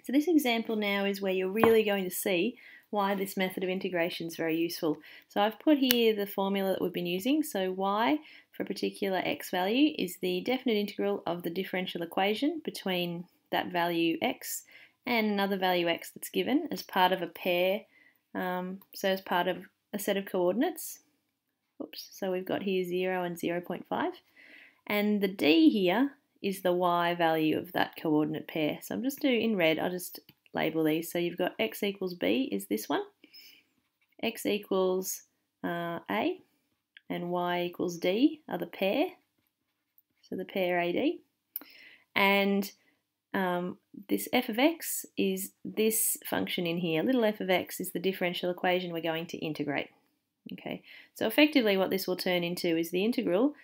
So this example now is where you're really going to see why this method of integration is very useful. So I've put here the formula that we've been using. So y for a particular x value is the definite integral of the differential equation between that value x and another value x that's given as part of a pair, so as part of a set of coordinates. Oops, so we've got here 0 and 0.5. And the d here is the y value of that coordinate pair. So I'm just doing in red, I'll just label these. So you've got x equals b is this one, x equals a, and y equals d are the pair, so the pair AD. And this f of x is this function in here. Little f of x is the differential equation we're going to integrate. Okay, so effectively what this will turn into is the integral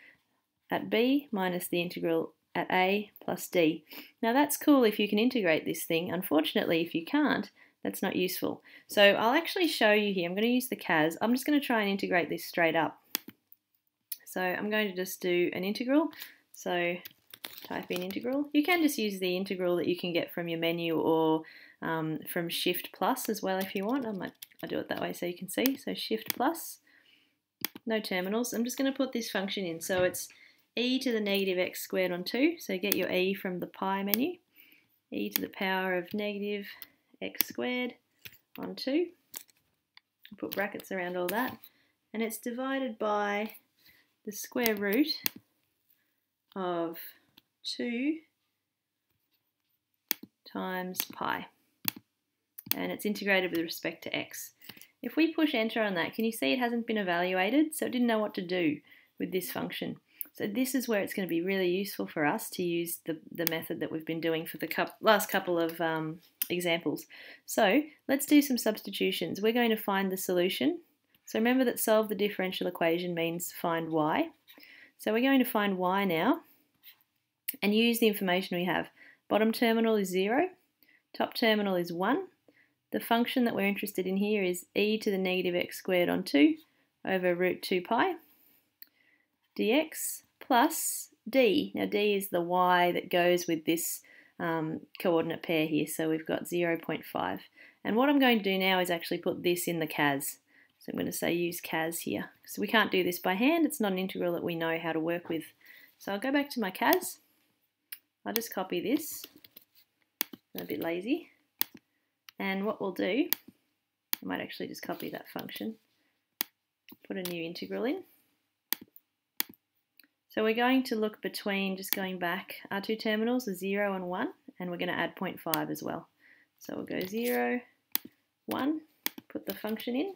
at b minus the integral at a plus d. Now that's cool if you can integrate this thing. Unfortunately, if you can't, that's not useful. So I'll actually show you here. I'm going to use the CAS. I'm just going to try and integrate this straight up. So I'm going to just do an integral. So type in integral. You can just use the integral that you can get from your menu or from Shift plus as well if you want. I'll do it that way so you can see. So Shift plus, no terminals. I'm just going to put this function in. So it's e to the negative x squared on 2. So get your e from the pi menu. E to the power of negative x squared on 2. Put brackets around all that. And it's divided by the square root of 2 times pi. And it's integrated with respect to x. If we push enter on that, can you see it hasn't been evaluated? So it didn't know what to do with this function. So this is where it's going to be really useful for us to use the method that we've been doing for the last couple of examples. So let's do some substitutions. We're going to find the solution. So remember that solve the differential equation means find y. So we're going to find y now and use the information we have. Bottom terminal is 0, top terminal is 1. The function that we're interested in here is e to the negative x squared on 2 over root 2 pi dx plus d. Now d is the y that goes with this coordinate pair here, so we've got 0.5. And what I'm going to do now is actually put this in the CAS. So I'm going to say use CAS here. So we can't do this by hand, it's not an integral that we know how to work with. So I'll go back to my CAS. I'll just copy this. I'm a bit lazy. And what we'll do, I might actually just copy that function, put a new integral in. So we're going to look between, just going back, our two terminals are 0 and 1, and we're going to add 0.5 as well. So we'll go 0, 1, put the function in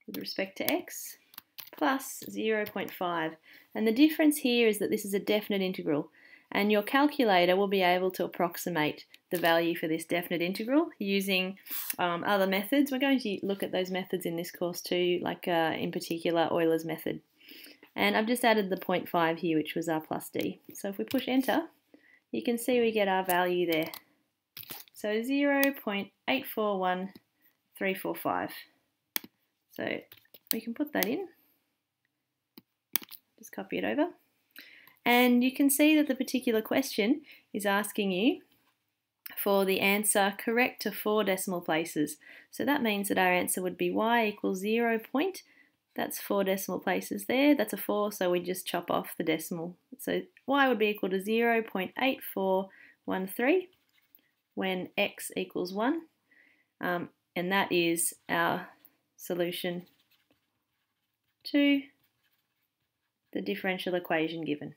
with respect to x, plus 0.5. And the difference here is that this is a definite integral, and your calculator will be able to approximate the value for this definite integral using other methods. We're going to look at those methods in this course too, like in particular Euler's method. And I've just added the 0.5 here, which was our plus d. So if we push enter, you can see we get our value there. So 0.841345. So we can put that in. Just copy it over. And you can see that the particular question is asking you for the answer correct to 4 decimal places. So that means that our answer would be y equals 0. That's 4 decimal places there. That's a 4, so we just chop off the decimal. So y would be equal to 0.8413 when x equals 1. And that is our solution to the differential equation given.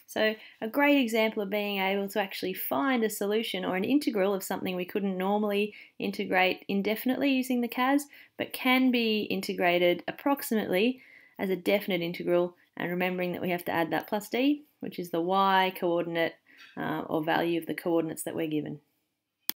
So a great example of being able to actually find a solution or an integral of something we couldn't normally integrate indefinitely using the CAS, but can be integrated approximately as a definite integral, and remembering that we have to add that plus d, which is the y coordinate or value of the coordinates that we're given.